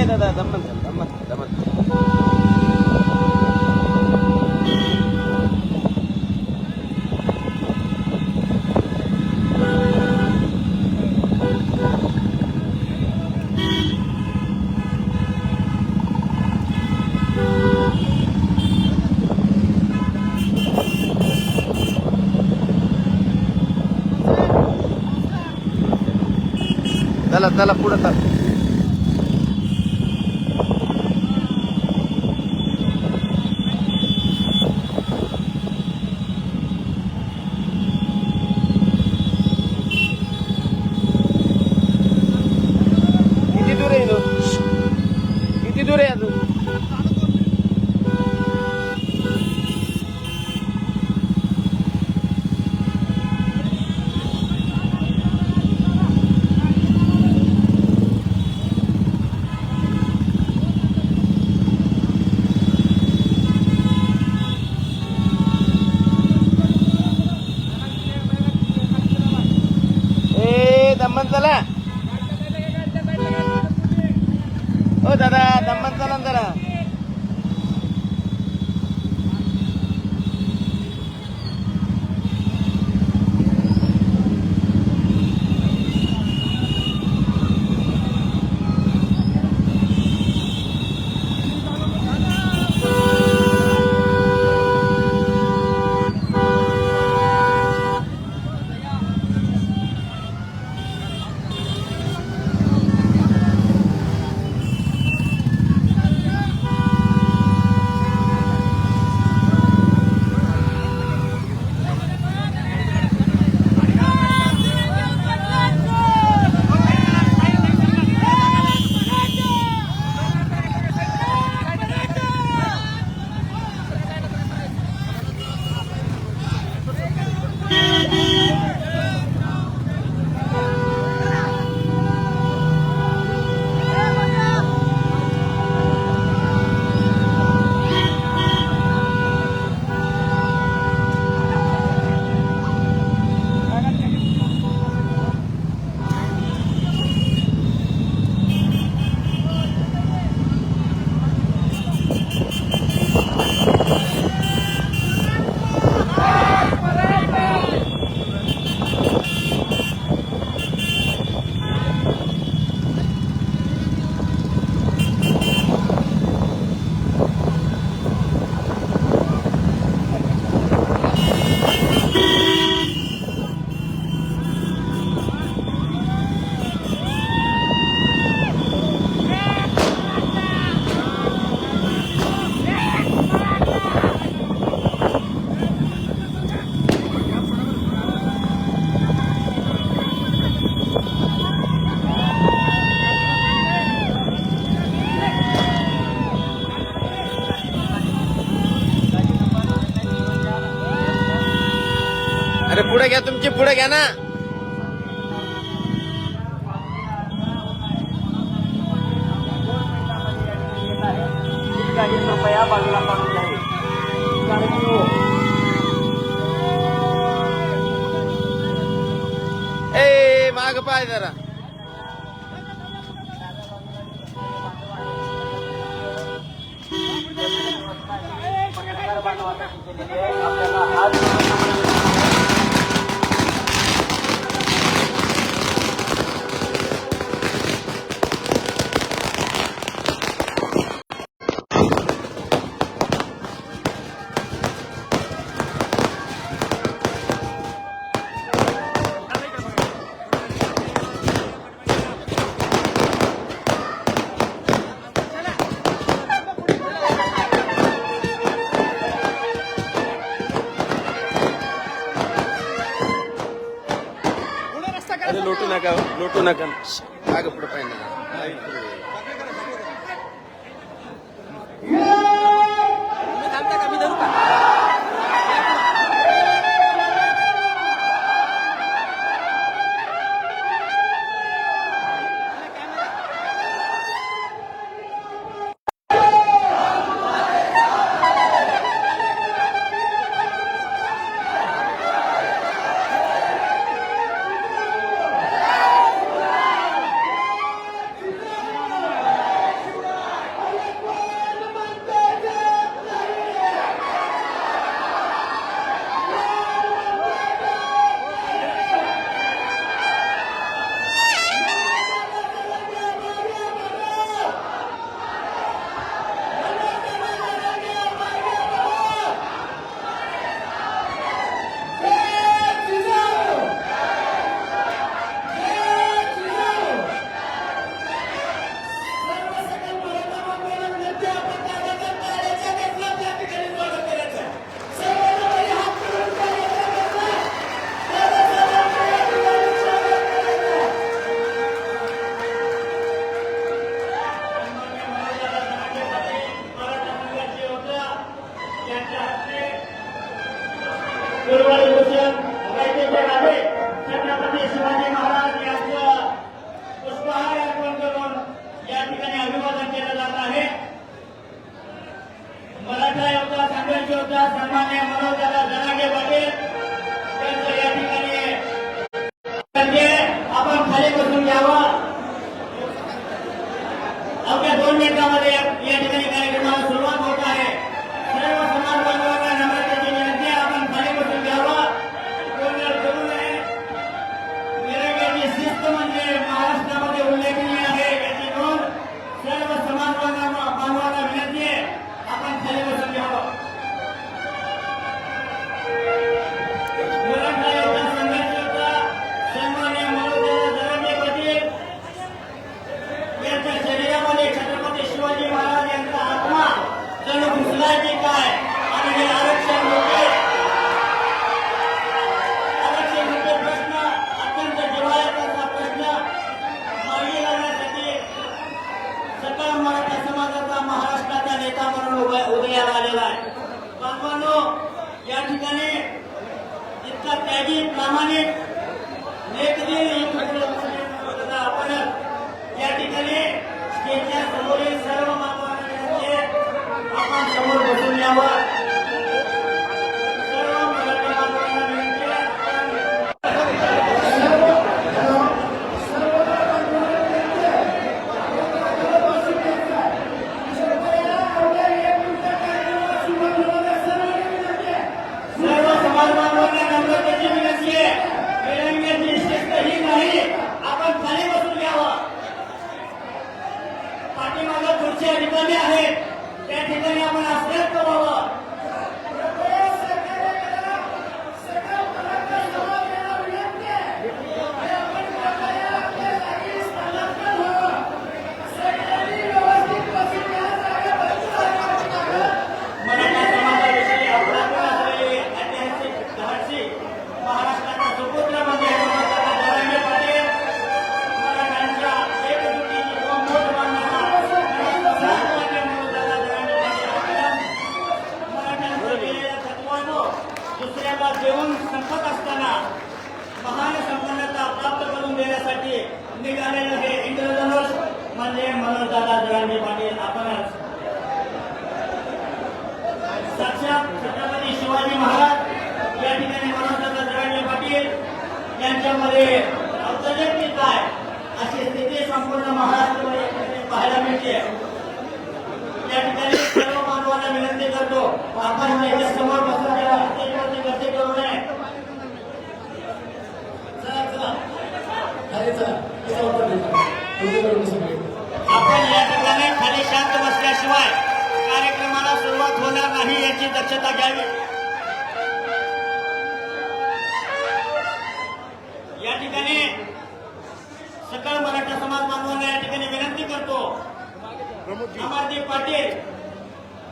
दादा दमन दमन दमन चला चला पुढे चला किती दूर आहे किती दूर आहे अजून दमन चला ओ दादा दमन चला जरा अरे पुढे घ्या तुमची पुढे घ्या ना कृपया बाजूला काढून जाईल ए माग पाय जरा अरे लोटू नका माग पुढे पाहिजे कमी आहेत त्या ठिकाणी आपण आश्रय व्हावं. मराठा समाजाविषयी आपल्याकडे असलेली ऐतिहासिक धाडसी महाराष्ट्राचा सुपुत्र म्हणजे जरांगे पाटील. मराठ्यांच्या एकजुटीची मोठ मानणारा मराठ्यांचे मनोदादा जरांगे पाटील. मराठ्यांचं केलेल्या तत्वानं दुसऱ्याला देऊन संपत असताना महान संपन्नता प्राप्त करून देण्यासाठी निघालेलं हे इंद्रधनुष म्हणजे मनोदादा जरांगे पाटील आपणच. साक्षात छत्रपती शिवाजी महाराज या ठिकाणी मनोदादा जरांगे पाटील यांच्यामध्ये अवतरले की काय अशी स्थिती संपूर्ण महाराष्ट्रामध्ये पाहायला मिळते. या ठिकाणी सर्व मानवाला विनंती करतो आपण त्याच्या समोर बसून त्या स्टेजवरती गर्दी करू नये. चला चला अरे चला तिचा उत्तर देतो. तुम्ही करून सगळे आपण या ठिकाणी खाली शांत बसल्याशिवाय कार्यक्रमाला सुरुवात होणार नाही याची दक्षता घ्यावी. या ठिकाणी सकळ मराठा समाज बांधवांना या ठिकाणी विनंती करतो. अमरदीप पाटील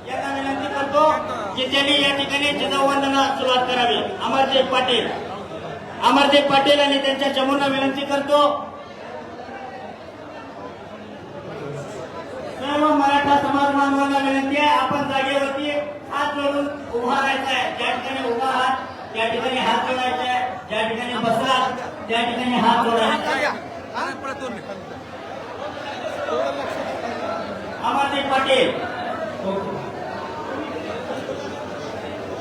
यांना विनंती करतो की त्यांनी या ठिकाणी जिजाऊवंदना सुरुवात करावी. अमरदीप पाटील आणि त्यांच्या चमूंना विनंती करतो. सर्व मराठा समाज बांधवांना विनंती आहे आपण जागेवरती हात जोडून उभा राहायचा आहे. ज्या ठिकाणी उभा आहात त्या ठिकाणी हात जोडायचा आहे. ज्या ठिकाणी बसला त्या ठिकाणी हात जोडायचा. अमरदीप पाटील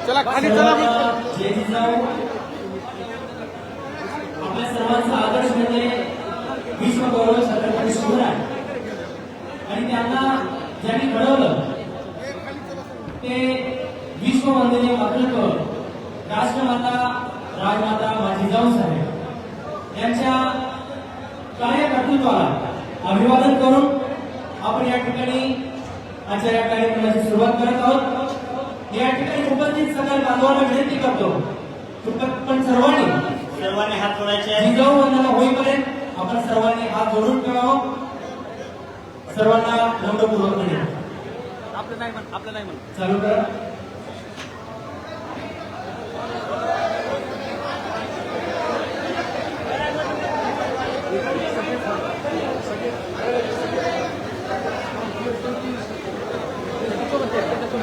चला खाली चला. जे जिजाऊ आपल्या सर्वांचा आदर्श म्हणजे विश्वगौरव छत्रपती शिवराय आणि त्यांना ज्यांनी घडवलं ते विश्ववंदनीय मातृत्व राष्ट्रमाता राजमाता माझी जिजाऊ साहेब यांच्या कार्यकर्तृत्वाला अभिवादन करून आपण या ठिकाणी आजच्या या कार्यक्रमाची सुरुवात करत आहोत. या ठिकाणी उपस्थित सगळ्या बांधवांना विनंती करतो पण सर्वांनी हात जोडायचे. जिजाऊ वंदना होईपर्यंत आपण सर्वांनी हात जोडून ठेवावं. सर्वांना गौरवपूर्वक आपलं नाही म्हण चालू करा.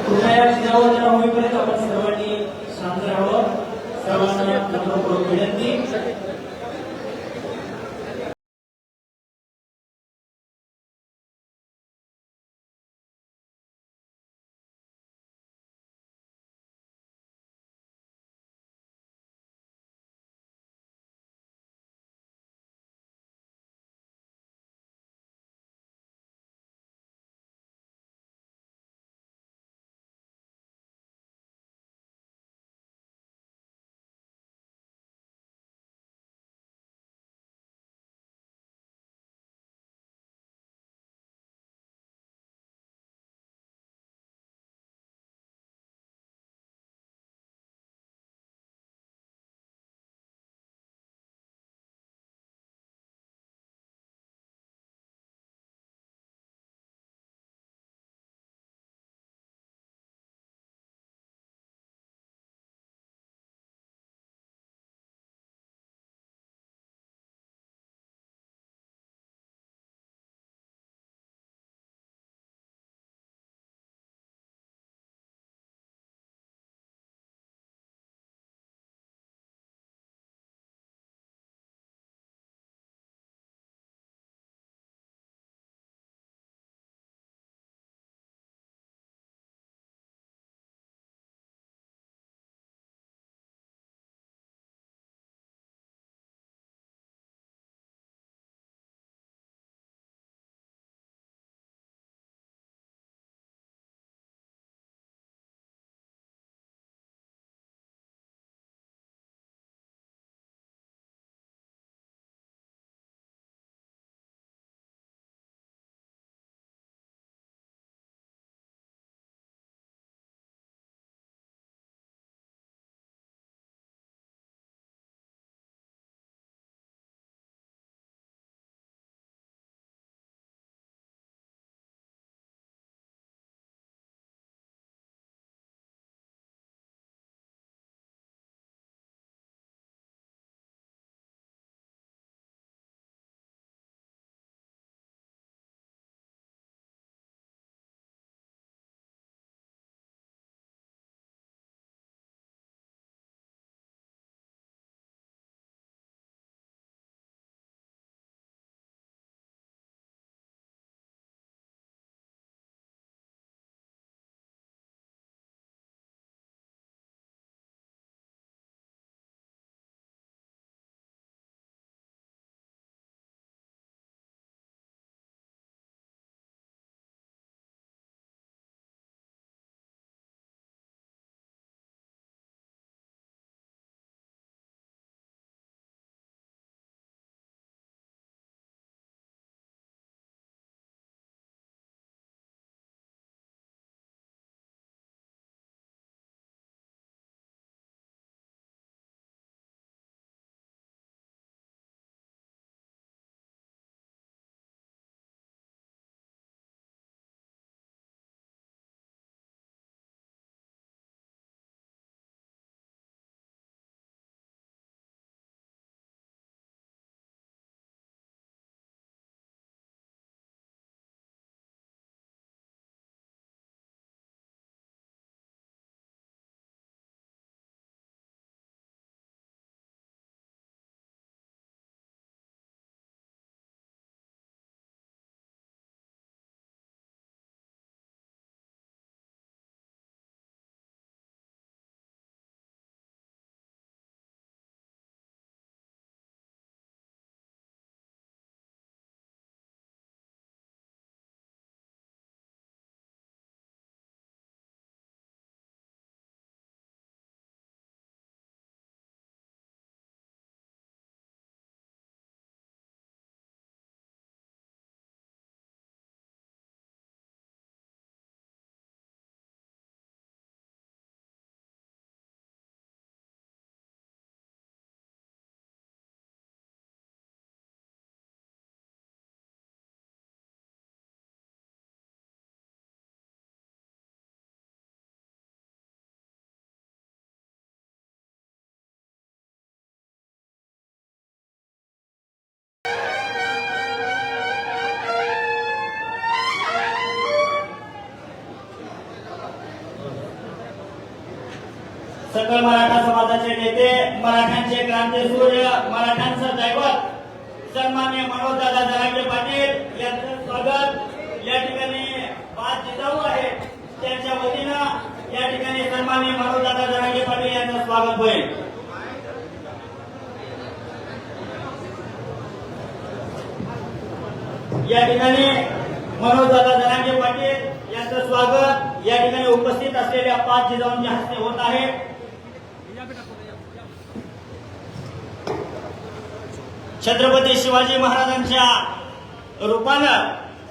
कृपया जिजाऊ वंदना होईपर्यंत आपण सर्वांनी शांत राहावं. सर्वांना गौरवपूर्वक विनंती. सकल मराठा समाजाचे नेते, मराठ्यांचे क्रांतीसूर्य, मराठ्यांचं दैवत सन्माननीय मनोजदादा जरांगे पाटील यांचं स्वागत या ठिकाणी 5 जिजाऊ आहेत त्यांच्या वतीनं या ठिकाणी सन्माननीय मनोजदादा जरांगे पाटील यांचं स्वागत होईल. या ठिकाणी मनोजदादा जरांगे पाटील यांचं स्वागत या ठिकाणी उपस्थित असलेल्या 5 जिजाऊंच्या हस्ते होत आहे. छत्रपती शिवाजी महाराजांच्या रूपानं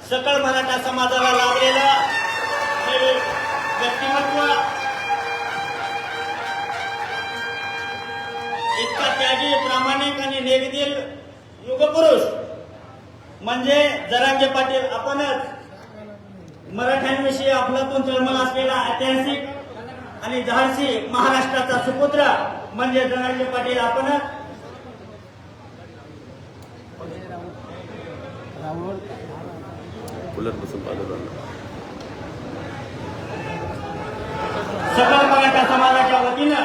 सकल मराठा समाजाला लाभलेलं हे व्यक्तिमत्व, इतका त्यागी, प्रामाणिक आणि नेगदिल युगपुरुष म्हणजे जरांगे पाटील. आपणच मराठ्यांविषयी अफलातून जन्मला असलेला ऐतिहासिक आणि धाडसी महाराष्ट्राचा सुपुत्र म्हणजे जरांगे पाटील आपणच. सकल मराठा समाजाच्या वतीनं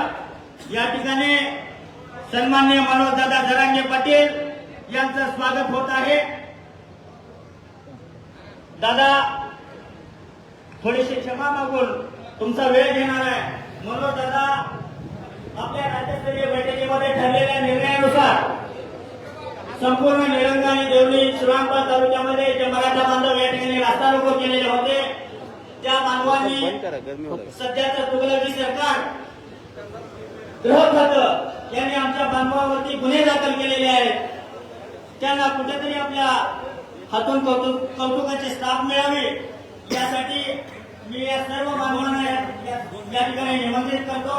या ठिकाणी सन्माननीय मनोजदादा जरांगे पाटील यांचं स्वागत होत आहे. दादा थोडीशी क्षमा मागून तुमचा वेळ घेणार आहे. मनोजदादा आपल्या राज्यस्तरीय बैठकीमध्ये ठरलेल्या निर्णयानुसार संपूर्ण निलंगा आणि देवळी श्रीरामपूर तालुक्यामध्ये जे मराठा बांधव या ठिकाणी रास्ता रोको केलेले होते त्या बांधवांनी सध्याचं तुगलकी सरकार गृह खातं यांनी आमच्या बांधवांवरती गुन्हे दाखल केलेले आहेत. त्यांना कुठेतरी आपल्या हातून कौतुकाची स्थाप मिळावी यासाठी मी या सर्व बांधवांना या ठिकाणी निमंत्रित करतो.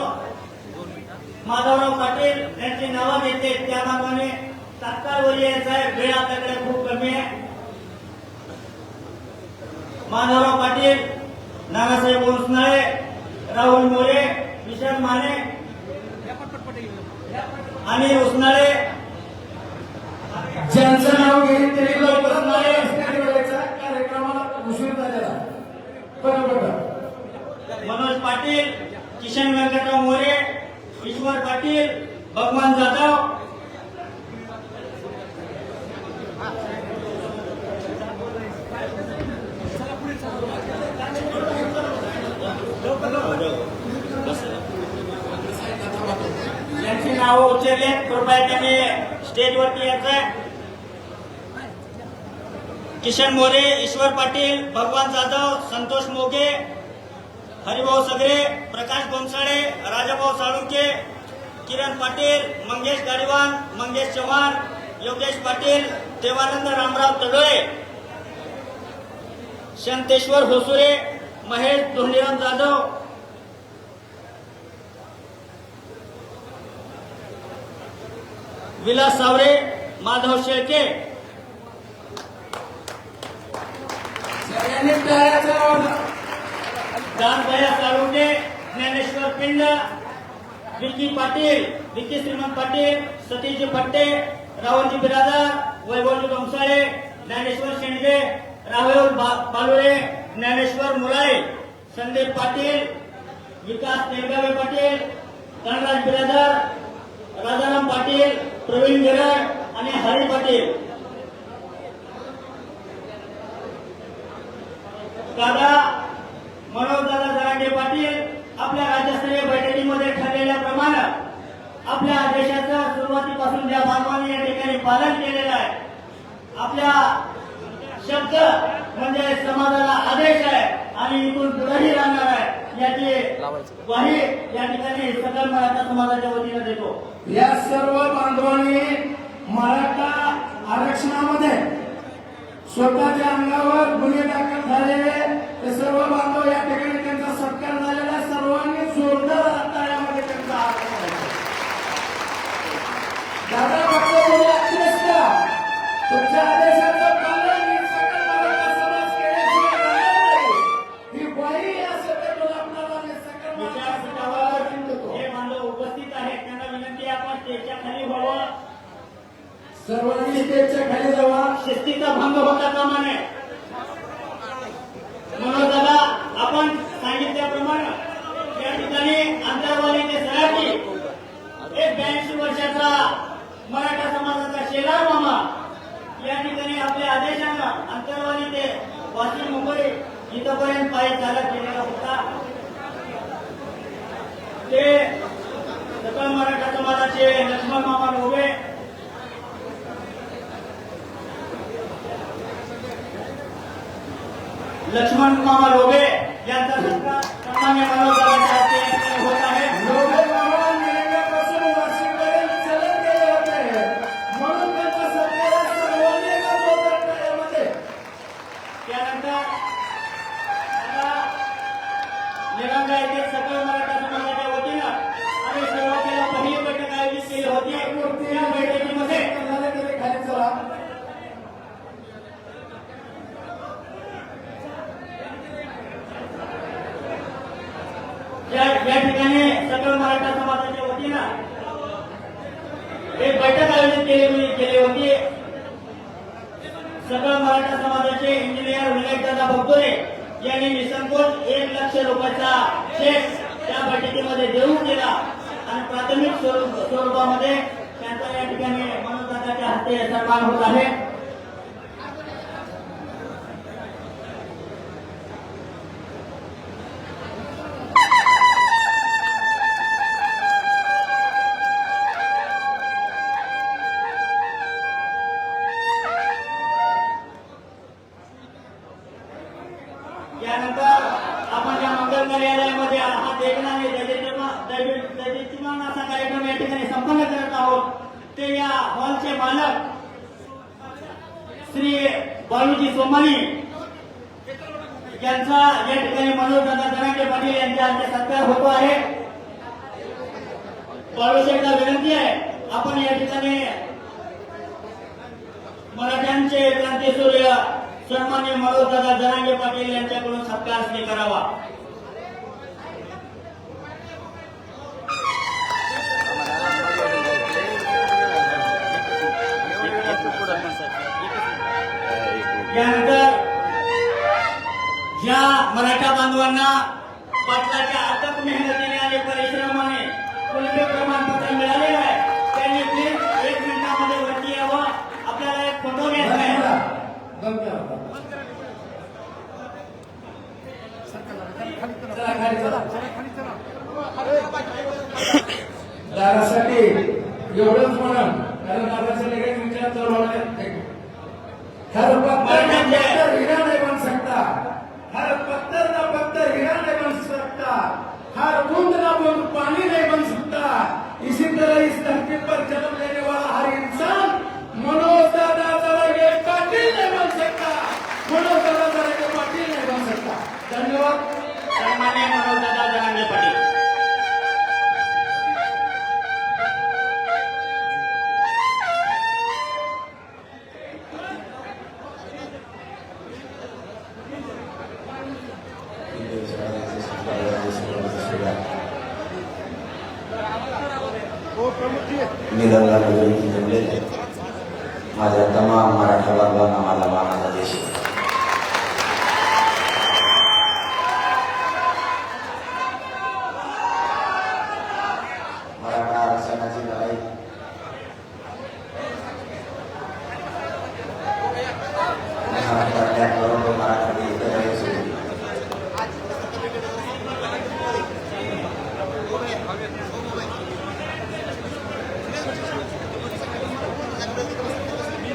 माधवराव पाटील यांची नावं घेते त्या बांधवाने तात्काळ वर यायचं आहे. वेळ आपल्याकडे खूप कमी आहे. माधवराव पाटील, नानासाहेब उस्नाळे, राहुल मोरे, विशाल माने आणि उस्नाळे ज्यांचं नाव घेईल ते कार्यक्रमाला उशीर झालेला. मनोज पाटील, किशन व्यंकटराव मोरे, ईश्वर पाटील, भगवान जाधव, यांची नावं उच्चारले. कृपया त्यांनी स्टेजवरती यायचं. किशन मोरे, ईश्वर पाटील, भगवान जाधव, संतोष मोगे, हरिभाऊ सगरे, प्रकाश गोमसाळे, राजाभाऊ साळुंके, किरण पाटील, मंगेश गाडीवान, मंगेश चव्हाण, योगेश पाटील, देवानंद रामराव तडोळे, शांतेश्वर होसुरे, महेश धोंडीराम जाधव, विलास सावरे, माधव शेळके, दानभया साळुंके, ज्ञानेश्वर पिंड, विकी पाटील, विकी श्रीमंत पाटील, सतीजी फट्टे, राहुलजी बिरादार, वैभवजी गोमसाळे, ज्ञानेश्वर शेंडगे, राहुल बालुरे, ज्ञानेश्वर मुलाळे, संदीप पाटील, विकास नेलगावे पाटील, धनराज बिरादार, राजाराम पाटील, प्रवीण गिरड आणि हरी पाटील. दादा मनोजदादा जरांगे पाटील आपल्या राज्यस्तरीय बैठकीमध्ये ठरलेल्याप्रमाणे आपल्या आदेशाचं सुरुवातीपासून ज्या बांधवांनी या ठिकाणी पालन केलेलं आहे, आपल्या शब्द म्हणजे समाजाला आदेश आहे आणि इथून पुढेही राहणार आहे याची ग्वाही या ठिकाणी सकल मराठा समाजाच्या वतीनं देतो. या सर्व बांधवांनी मराठा आरक्षणामध्ये स्वतःच्या अंगावर गुन्हे दाखल झालेले ते सर्व बांधव या ठिकाणी त्यांचा सत्कार झालेला. सर्वांनी जोरदार टाळ्यामध्ये त्यांचा हात करायचा. दादा फक्त बोलले असता तुमच्या आदेशाचं पालन ही सकल मराठा समाज केल्याशिवाय राहणार नाही. ही ग्वाही या सभेतून आपल्याला सकल मराठा समाजाला देतो. हे बांधव उपस्थित आहेत त्यांना विनंती आहे आपण स्टेजच्या खाली व्हावं. सर्वांनी स्टेजच्या खाली जावा. शिस्तीचा भंग होता कामा नये. मनोजदादा आपण सांगितल्याप्रमाणे या ठिकाणी अंतरवाली ते सगळ्या वर्षाचा मराठा समाजाचा शेलार मामा या ठिकाणी आपल्या आदेशानं अंतरवाली ते वाशिम मुंबई इथपर्यंत पायी चालत गेलेला होता. ते सकल मराठा समाजाचे लक्ष्मण मामा लोबे यांचा सत्कार सन्मान्य मनोजदादांच्या हस्ते या ठिकाणी होत आहे. लोबे मामा निलंग्यापासून वाशीपर्यंत चलत गेले होते, म्हणून त्यांचा सत्कार सर्वांनी करत होता यामध्ये. त्यानंतर आता निलंगा येथे सकल मराठा समाजाच्या वतीनं आम्ही सुरुवातीला पहिली बैठक आयोजित केली होती. या बैठकीमध्ये झाले तरी खाली चला. या ठिकाणी सकल मराठा समाजाच्या वतीनं एक बैठक आयोजित केली होती. सकल मराठा समाजाचे इंजिनियर विनायकदादा भगदोरे यांनी निसंकोच 1 लाख रुपयाचा चेक त्या बैठकीमध्ये देऊ केला आणि प्राथमिक स्वरूपामध्ये त्यांचा या ठिकाणी मनोजदादाच्या हस्ते सन्मान होत आहे. यानंतर आपण या मंगल कार्यालयामध्ये हा देखणा आणि दैदिप्यमान असा कार्यक्रम या ठिकाणी संपन्न करत आहोत. ते या हॉलचे मालक श्री बालूजी सोमानी यांचा या ठिकाणी मनोजदादा जरांगे पाटील यांच्या हस्ते सत्कार होतो आहे. बाळूशेठला विनंती आहे आपण या ठिकाणी मराठ्यांचे क्रांतीसूर्य सन्मान्य मनोजदादा जरांगे पाटील यांच्याकडून सत्कार स्वीकारावा. यानंतर ज्या मराठा बांधवांना पाटलाच्या अथक मेहनतीने आणि परिश्रमाने कुलबी प्रमाणपत्र मिळालेलं आहे त्यांनी प्लीज 1 मिनिटामध्ये वरती यावं. आपल्याला एक फोटो घ्यायचा आहे. चला खाली चला. दारासाठी एवढंच म्हणून कारण दारासाठी लगेच विचार चालू होणार. हर पत्थर हीरा नहीं बन सकता, हर पत्थर ना पत्थर हीरा नहीं बन सकता, हर बूंद ना बूंद पानी नहीं बन सकता. इसी तरह इस धरती पर जन्म लेने वाला हर इंसान मनोजदादा जरांगे पाटील नहीं बन सकता, मनोजदादा जरांगे पाटील नहीं बन सकता. धन्यवाद. सन्मान्य मनोजदादा जरांगे पाटील. निलंगा नगरी जमलेले माझ्या तमाम मराठा बांधवांना माझा मानाचा देश. मराठा आरक्षणाची लढाई महाराष्ट्रातल्या मराठी इतर सुरू.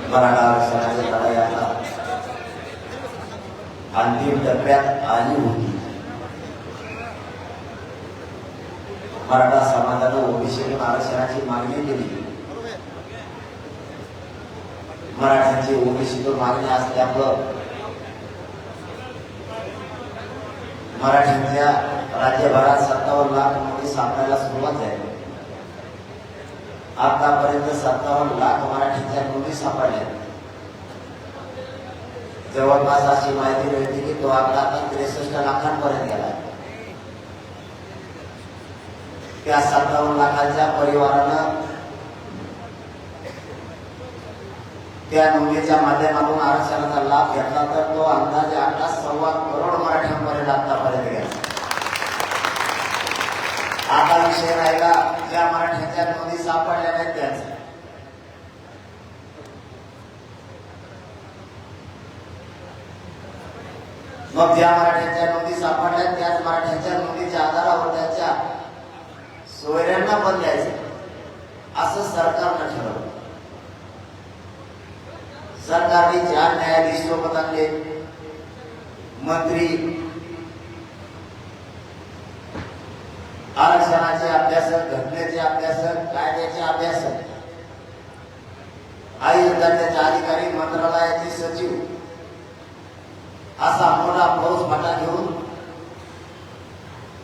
मराठा आरक्षणाची लढाई आता अंतिम टप्प्यात आली होती. मराठा समाजानं ओबीसीतून आरक्षणाची मागणी केली. मराठ्यांची ओबीसीतून मागणी असल्यामुळं मराठ्यांच्या राज्यभरात 57 लाख नोंदी सापडायला सुरुवात झाली. आतापर्यंत 57 लाख मराठ्यांच्या नोंदी सापडल्या. जवळपास अशी माहिती मिळते की तो आकडा आता 63 लाखांपर्यंत गेला. त्या 57 लाखांच्या परिवारानं त्या नोंदीच्या माध्यमातून आरक्षणाचा लाभ घेतला तर तो अंदाजे आकडा 1.25 करोड मराठ्यांपर्यंत आतापर्यंत गेला. आता विषय राहिला ज्या मराठ्यांच्या नोंदी सापडल्या नाहीत त्याच. मग ज्या मराठ्यांच्या नोंदी सापडल्या त्याच मराठ्यांच्या नोंदीच्या आधारावर त्याच्या सोयऱ्यांना पण द्यायचं असं सरकारनं ठरवलं. सरकारने 4 न्यायाधीश सोबत आणले, मंत्री, आरक्षणाचे अभ्यासक, घटनेचे अभ्यासक, कायद्याचे अभ्यासक, आयुर्वेदाचे अधिकारी, मंत्रालयाचे सचिव असा मोठा फौजफाटा घेऊन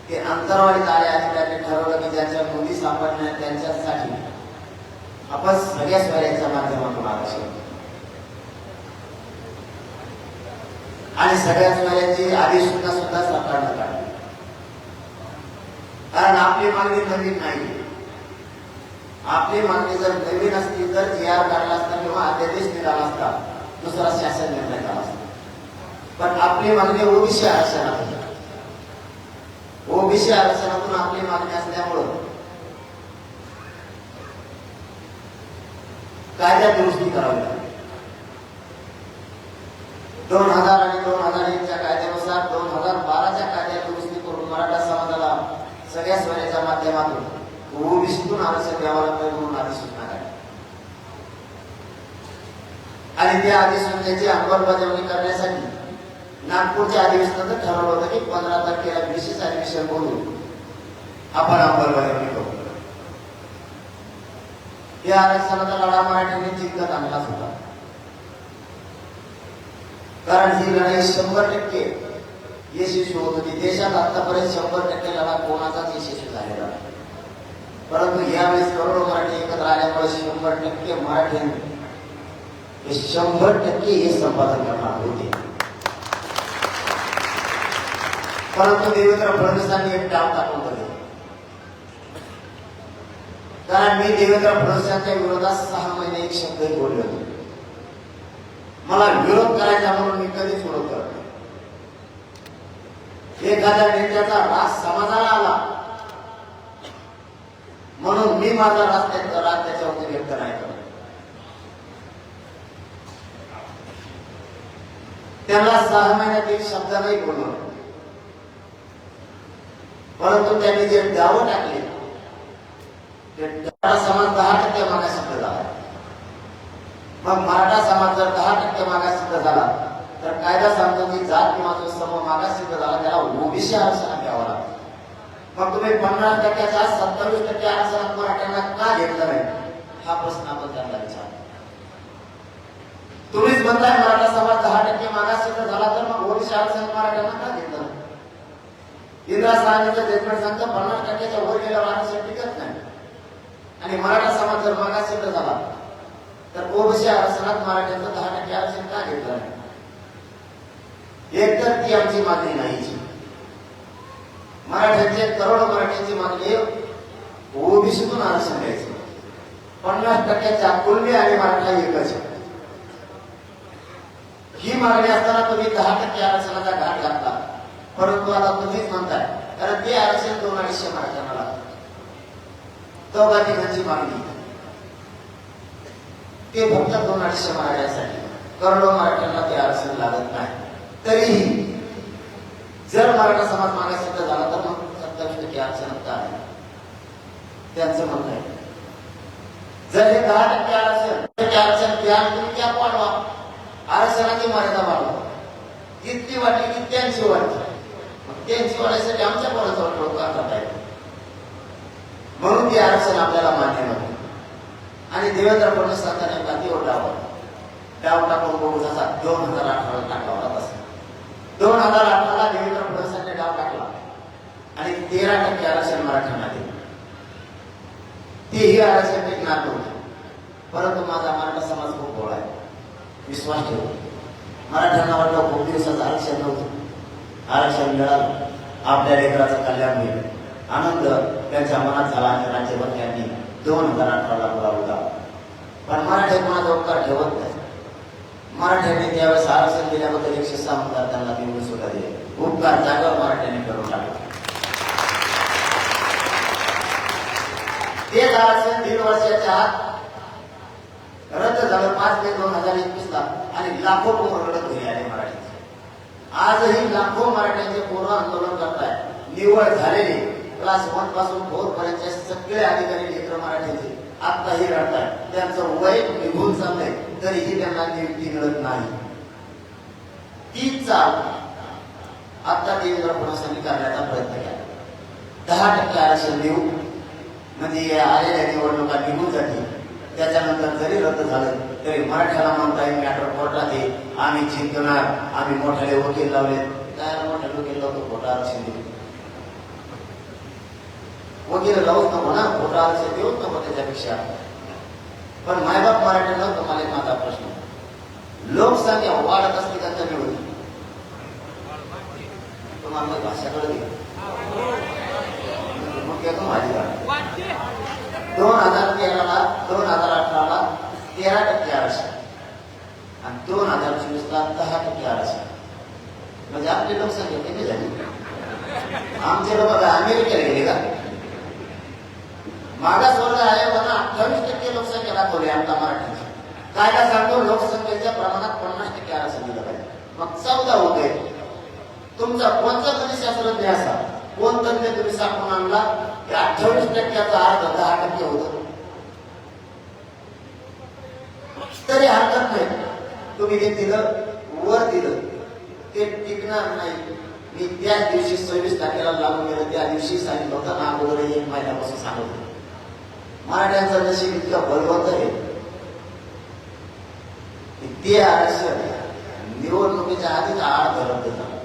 ते अंतरवालीत आले आणि त्यांनी ठरवलं की ज्यांच्या नोंदी सापडल्या त्यांच्यासाठी आपण सगळ्या स्वराज्याच्या माध्यमातून आरक्षण आणि सगळ्या स्वराज्याची अधिसूचना सुद्धा सरकारनं काढली. कारण आपली मागणी नवीन नाही. आपली मागणी जर नवीन असती तर GR काढला असता किंवा अध्यादेश निघाला असता, दुसरा शासन निर्णय झाला असता. पण आपली मागणी ओबीसी आरक्षणातून, ओबीसी आरक्षणातून आपली मागणी असल्यामुळं कायद्यात दुरुस्ती करावी लागली. 2000 आणि 2001च्या कायद्यानुसार 2012च्या कायद्यात दुरुस्ती करून मराठा समाजाला सगळ्या स्वराज्याच्या माध्यमातून ओबीसीतून आरक्षण द्यावं लागतं म्हणून अधिसूचना काढली. आणि त्या अधिसूचनेची अंमलबजावणी करण्यासाठी नागपूरच्या अधिवेशनात ठरवलं होतं की 15 तारखेला विशेष अधिवेशन बोलून आपण अंमलबजावणी करू. या आरक्षणाचा लढा मराठ्यांनी जिंकत आणलाच होता. कारण ही लढाई 100% यशस्वी होत होती. देशात आतापर्यंत 100% लढा कोणाचाच यशस्वी झालेला नाही. परंतु यावेळेस करोडो मराठी एकत्र आल्यामुळे 100% मराठ्यांनी 100% हे संपादन करणार होते. परंतु देवेंद्र फडणवीसांनी एक डाव टाकून दिले. कारण मी देवेंद्र फडणवीसांच्या विरोधात 6 महिने एक शब्दही बोललो होतो. मला विरोध करायचा म्हणून मी कधीच विरोध करत नाही. एखाद्या नेत्याचा राग समाजाला आला म्हणून मी माझा राग त्याच्यावरती व्यक्त नाही करत. त्यांना 6 महिन्यात एक शब्द नाही बोललो. परंतु त्यांनी जे दावं टाकले मराठा समाज 10% मागासिद्ध झाला. मग मराठा समाज जर 10% मागासिद्ध झाला तर कायदा सांगतो की जात किंवा जो समूह मागासिद्ध झाला त्याला ओबीसी आरक्षण द्यावं लागतं. मग तुम्ही 50%च्या 27% आरक्षणात मराठ्यांना का घेतलं नाही हा प्रश्न आपण त्यांना विचारला. तुम्हीच म्हणताय मराठा समाज 10% मागासिद्ध झाला तर मग ओबीसी आरक्षण मराठ्यांना का घेतलं नाही? इंदिरा साहनीचं जजमेंट सांगतं 50%च्या वर गेल्यावर आरक्षण टिकत नाही. आणि मराठा समाज जर मागासिद्ध झाला तर ओबीसी आरक्षणात मराठ्यांचं 10% आरक्षण का घेतलं नाही? एक तर ती आमची मागणी नाहीची. मराठ्यांचे करोडो मराठ्यांची मागणी ओबीसीतून आरक्षण द्यायचं. 50%च्या कुणबी आणि मराठा एकच. ही मागणी असताना तुम्ही 10% आरक्षणाचा घाट घातला. परंतु आता तुम्हीच म्हणताय कारण ते आरक्षण 2-250 मराठ्यांना लागतं. चौघांची मागणी ते फक्त 2-250 मराठ्यांसाठी, करोडो मराठ्यांना ते आरक्षण लागत नाही. तरीही जर मराठा समाज मागासिद्ध झाला तर मग 27% आरक्षण का आहे त्यांचं म्हणणं आहे. जर हे 10% आरक्षण द्या तुम्ही त्या वाढवा, आरक्षणाची मर्यादा वाढवा. जितकी वाटली की त्यांची वाढली. त्यांची वाढायसाठी आमच्या पोराजवळ लोक करतात आहेत म्हणून ते आरक्षण आपल्याला मान्य नव्हतं. आणि देवेंद्र फडणवीस सरकारने गादीवर डाव टाकून बघू जसा 2018 टाकला तसा 2018ला देवेंद्र फडणवीसांनी डाव टाकला आणि 13% आरक्षण मराठ्यांना दिलं. तेही आरक्षण टिकणार नव्हते. परंतु माझा मराठा समाज खूप भोळा आहे, विश्वास ठेवतो. मराठ्यांना वाटलं खूप दिवसाचं आरक्षण नव्हतं, आरक्षण मिळालं, आपल्या लेकराचं कल्याण होईल, आनंद त्यांच्या मनात झाला. आणि राज्यभर 2018ला बोलावला. पण मराठे कोणाचा उपकार ठेवत नाही. मराठ्यांनी त्यावेळेस आरक्षण दिल्याबद्दल 106 आमदार त्यांना निवडून सुद्धा दिले. उपकार जागा मराठ्यांनी करून टाकला. आरक्षण 1.5 वर्षाच्या आत रद्द झालं 5 मे 2021 ला आणि लाखो पोरं रडत घरी आले मराठीचे. आजही लाखो मराठ्यांचे पोरं आंदोलन करतायत. निवड झालेले क्लास 1 पासून 4 पर्यंतचे सगळे अधिकारी लेकर मराठीचे आत्ताही रडतायत. त्यांचं वय निघून चाललंय तरीही त्यांना नियुक्ती मिळत नाही. तीच चाल आता देवेंद्र फडणवीसांनी करण्याचा प्रयत्न केला. 10% आरक्षण देऊ म्हणजे आलेल्या निवडणुका निघून जातील. त्याच्यानंतर जरी रद्द झालं तरी मराठ्याला म्हणता येईल मॅटर कोर्टात येईल, आम्ही जिंकणार, आम्ही मोठ्याले वकील लावले. काय मोठ्या वकील लावतो खोटं आरक्षण देऊ? वकील लावूच नको ना, खोटं आरक्षण देऊच नको त्याच्यापेक्षा. पण मायबाप मराठ्यांना तुम्हाला एक माझा प्रश्न, लोकसंख्या वाढत असते का कमी होती? तुम्हाला भाषा कळली मग येतो माझी गाडी. 2013ला 2018ला 13% आरक्षण आणि 2024ला 10% आरक्षण. म्हणजे आपली लोकसंख्या किती झाली? आमचे लोक अमेरिकेला गेले का? मागासवर्ग आयोगानं 28% लोकसंख्या दाखवली आमच्या मराठ्यांची. कायदा सांगतो लोकसंख्येच्या प्रमाणात 50% आरक्षण दिलं पाहिजे. मग 14 होते. तुमचा कोणता तरी शास्त्रज्ञ असा, कोण तज्ञ तुम्ही साठवून आणला की 28%चा अर्ध 10% होतं? तरी हरकत नाही. तुम्ही ते दिलं, वर दिलं, ते टिकणार नाही. मी त्याच दिवशी 26 तारखेला लागू केलं. त्या दिवशी सांगितलं होतं ना, अगोदर 1 महिन्यापासून सांगत होतो. मराठ्यांचं नशीब इतकं बलवंत आहे ते आरक्षण निवडणुकीच्या आधीच आड रद्द झालं.